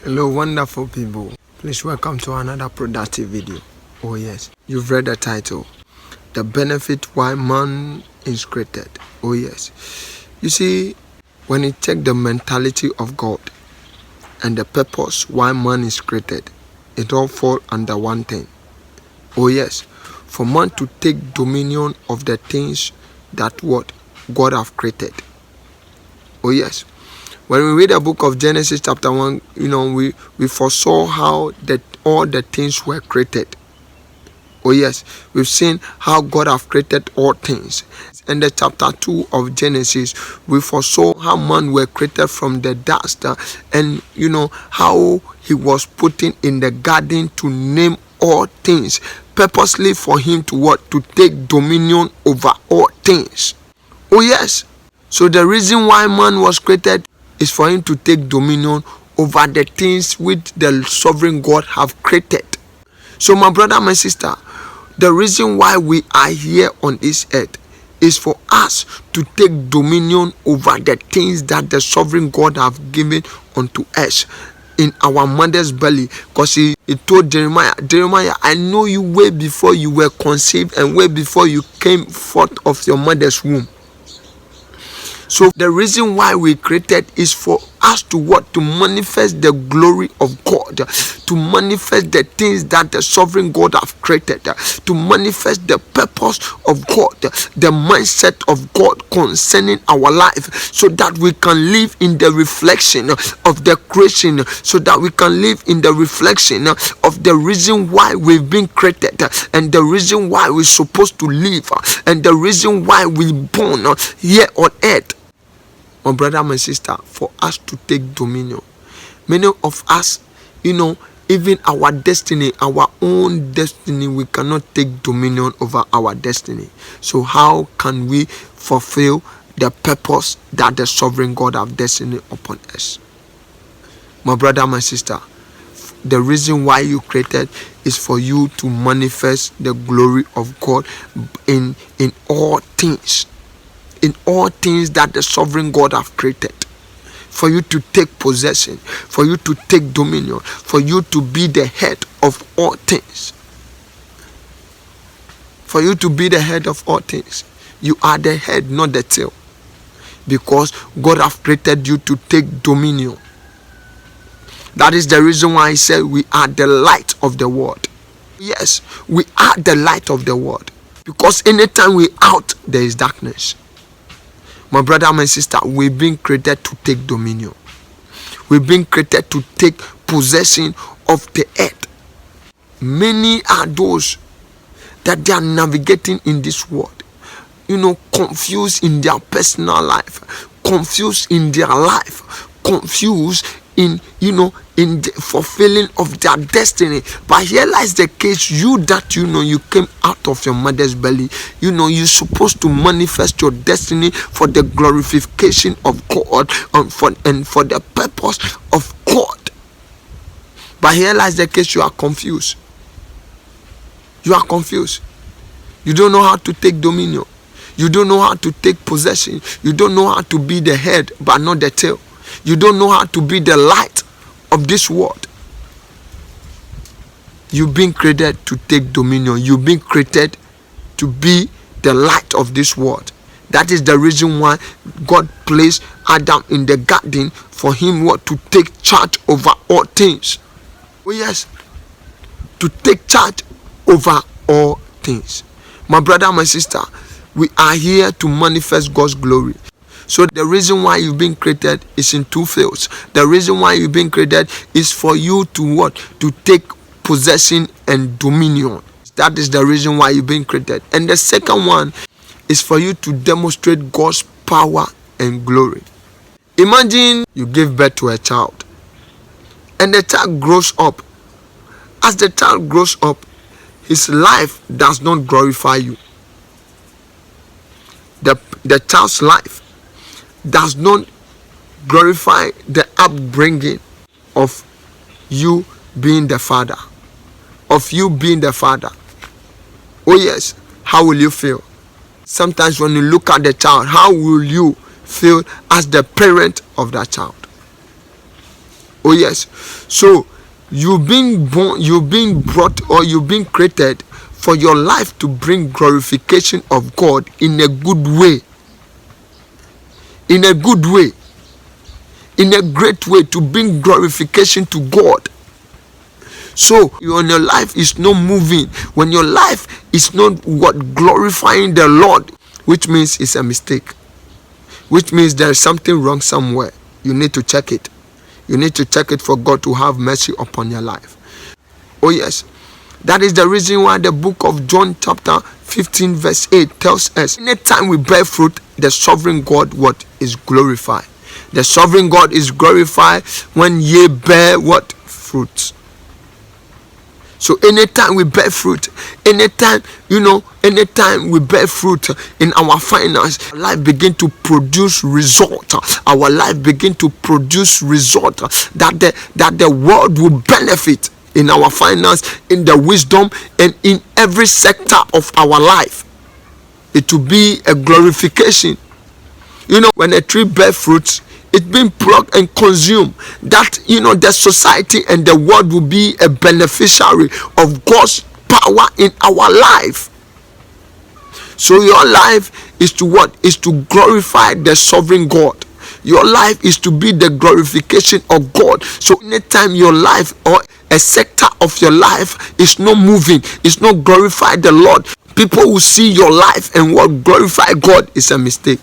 Hello, wonderful people. Please welcome to another productive video. Oh yes, you've read the title, The Benefit Why Man is Created. Oh yes. You see, when you take the mentality of God and the purpose why man is created, it all falls under one thing. Oh yes, for man to take dominion of the things that what God have created. Oh yes. When we read the book of Genesis chapter 1, we foresaw how all the things were created. Oh yes, we've seen how God have created all things. In the chapter 2 of Genesis, we foresaw how man were created from the dust, and how he was put in the garden to name all things, purposely for him to take dominion over all things. Oh yes, so the reason why man was created is for him to take dominion over the things which the sovereign God have created. So my brother, my sister, the reason why we are here on this earth is for us to take dominion over the things that the sovereign God have given unto us in our mother's belly. Because he told Jeremiah, I know you way before you were conceived and way before you came forth of your mother's womb. So the reason why we created is for us to manifest the glory of God, to manifest the things that the sovereign God have created, to manifest the purpose of God, the mindset of God concerning our life, so that we can live in the reflection of the creation, so that we can live in the reflection of the reason why we've been created, and the reason why we're supposed to live, and the reason why we're born here on earth. My brother, my sister, for us to take dominion. Many of us, even our destiny, our own destiny, we cannot take dominion over our destiny. So how can we fulfill the purpose that the sovereign God have destined upon us? My brother, my sister, the reason why you created is for you to manifest the glory of God in all things. In all things that the sovereign God have created, for you to take possession, for you to take dominion, for you to be the head of all things. For you to be the head of all things. You are the head, not the tail, because God have created you to take dominion. That is the reason why I said we are the light of the world. Yes, we are the light of the world, because anytime we out, there is darkness. My brother, my sister, we've been created to take dominion. We've been created to take possession of the earth. Many are those that they are navigating in this world, confused in their personal life, confused in their life, confused in the fulfilling of their destiny. But here lies the case, you came out of your mother's belly, you're supposed to manifest your destiny for the glorification of God and for the purpose of God. But here lies the case, you are confused. You are confused. You don't know how to take dominion. You don't know how to take possession. You don't know how to be the head but not the tail. You don't know how to be the light of this world. You've been created to take dominion. You've been created to be the light of this world. That is the reason why God placed Adam in the garden, for him to take charge over all things. Oh yes, to take charge over all things. My brother, my sister, we are here to manifest God's glory. So the reason why you've been created is in two fields. The reason why you've been created is for you to to take possession and dominion. That is the reason why you've been created. And the second one is for you to demonstrate God's power and glory. Imagine you give birth to a child, and the child grows up. As the child grows up, his life does not glorify you. The child's life does not glorify the upbringing of you being the father. Of you being the father. Oh yes, how will you feel? Sometimes when you look at the child, how will you feel as the parent of that child? Oh yes. So you've been born, you've been brought, or you've been created for your life to bring glorification of God in a good way. In a good way. In a great way, to bring glorification to God. So when your life is not moving, when your life is not what glorifying the Lord, which means it's a mistake, which means there is something wrong somewhere. You need to check it. You need to check it for God to have mercy upon your life. Oh yes. That is the reason why the book of John chapter 15 verse 8 tells us, anytime we bear fruit, the sovereign God what is glorified. The sovereign God is glorified when ye bear what? Fruits. So anytime we bear fruit, anytime we bear fruit in our finance, our life begin to produce result. Our life begin to produce result that the world will benefit in our finance, in the wisdom, and in every sector of our life. It will be a glorification. When a tree bears fruits, it's been plucked and consumed. That the society and the world will be a beneficiary of God's power in our life. So your life is to what? Is to glorify the sovereign God. Your life is to be the glorification of God. So anytime your life or a sector of your life is not moving, is not glorify the Lord, people will see your life and what glorify God is a mistake.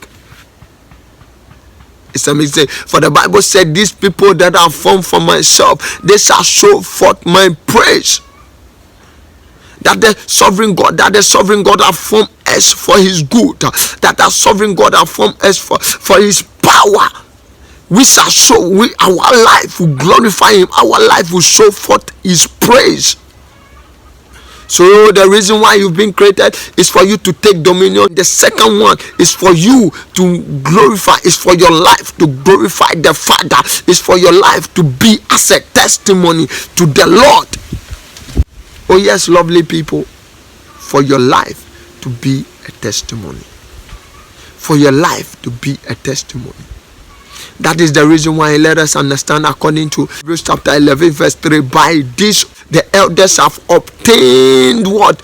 It's a mistake. For the Bible said, these people that are formed for myself, they shall show forth my praise. That the sovereign God have formed us for his good. That the sovereign God have formed us for his power. We shall show, our life will glorify him. Our life will show forth his praise. So the reason why you've been created is for you to take dominion. The second one is for you to glorify, is for your life to glorify the Father, is for your life to be as a testimony to the Lord. Oh yes, lovely people, for your life to be a testimony. For your life to be a testimony. That is the reason why let us understand, according to Hebrews chapter 11 verse 3, by this the elders have obtained what?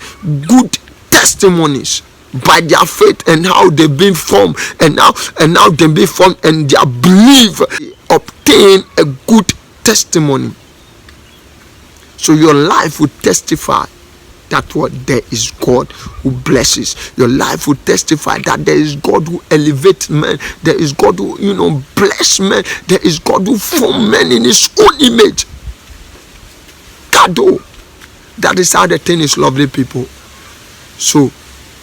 Good testimonies by their faith and how they've been formed, and now they've been formed and their belief obtain a good testimony. So your life will testify that what? There is God who blesses. Your life will testify that there is God who elevates men. There is God who bless men. There is God who form men in his own image. Kado. That is how the thing is, lovely people. So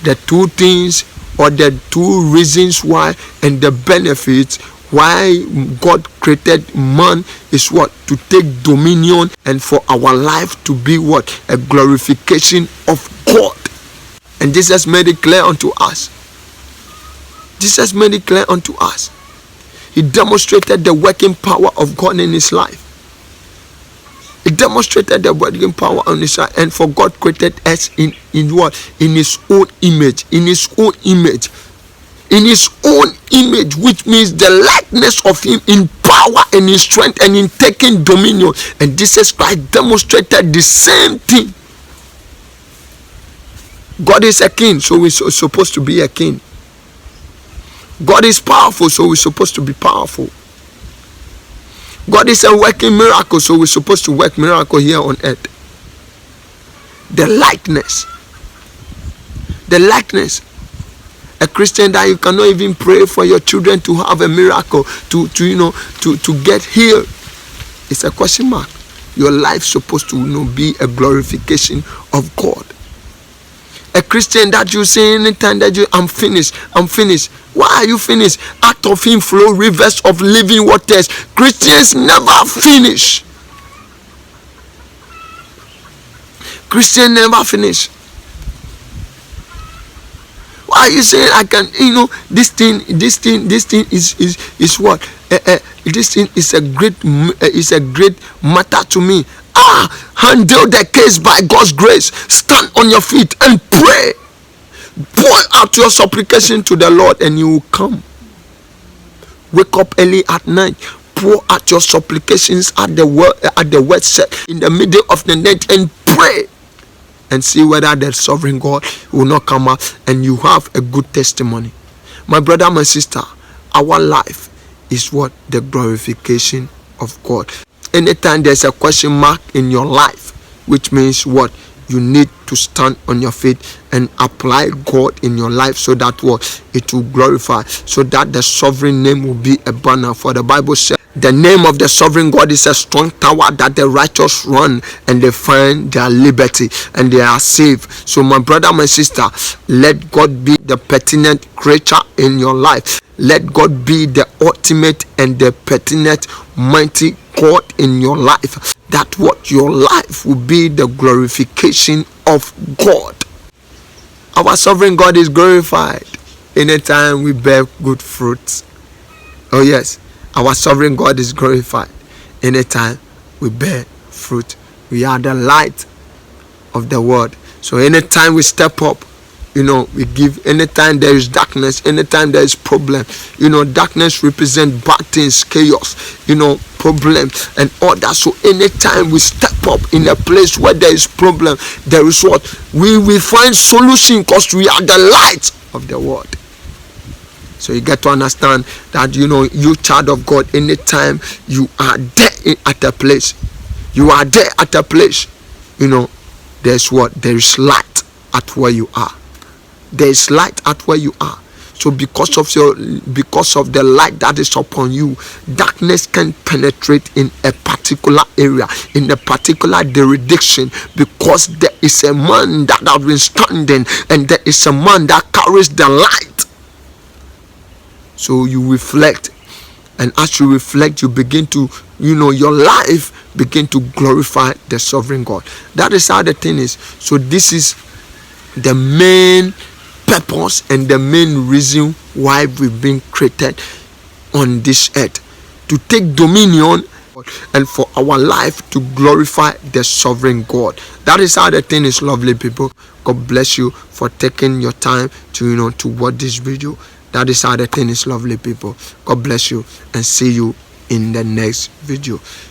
the two things, or the two reasons why, and the benefits why God created man is what? To take dominion, and for our life to be what? A glorification of God. And Jesus made it clear unto us. Jesus made it clear unto us. He demonstrated the working power of God in his life. He demonstrated the working power on his life. And for God created us in what? In his own image. In his own image. In his own image, which means the likeness of him in power and in strength and in taking dominion. And Jesus Christ demonstrated the same thing. God is a king, so we're supposed to be a king. God is powerful, so we're supposed to be powerful. God is a working miracle, so we're supposed to work miracle here on earth. The likeness. The likeness. A Christian that you cannot even pray for your children to have a miracle, to get healed. It's a question mark. Your life supposed to be a glorification of God. A Christian that you say anytime that I'm finished. Why are you finished? Out of him flow rivers of living waters. Christians never finish. Christians never finish. Why are you saying I can, this thing is what? This thing is a great matter to me. Handle the case by God's grace. Stand on your feet and pray. Pour out your supplication to the Lord and he will come. Wake up early at night. pour out your supplications at the word set in the middle of the night and pray and see whether the sovereign God will not come out and you have a good testimony. My brother, my sister, our life is what? The glorification of God. Anytime there's a question mark in your life, which means what? You need to stand on your feet and apply God in your life so that what? It will glorify, so that the sovereign name will be a banner. For the Bible says, the name of the sovereign God is a strong tower that the righteous run and they find their liberty and they are saved. So my brother, my sister, let God be the pertinent creature in your life. Let God be the ultimate and the pertinent mighty God in your life. That what your life will be the glorification of God. Our sovereign God is glorified anytime we bear good fruits. Oh yes, our sovereign God is glorified anytime we bear fruit. We are the light of the world. So anytime we step up, we give. Anytime there is darkness, anytime there is problem, darkness represent bad things, chaos, problems and all that. So anytime we step up in a place where there is problem, there is what? We will find solution, because we are the light of the world. So you get to understand that, you child of God, anytime you are there at a place, there's what? There is light at where you are. There is light at where you are. So because of the light that is upon you, darkness can penetrate in a particular area, in a particular jurisdiction, because there is a man that has been standing, and there is a man that carries the light. So you reflect, and as you reflect, you begin to, your life begin to glorify the sovereign God. That is how the thing is. So this is the main purpose and the main reason why we've been created on this earth, to take dominion and for our life to glorify the sovereign God. That is how the thing is, lovely people. God bless you for taking your time to to watch this video. That is how the thing is, lovely people. God bless you, and see you in the next video.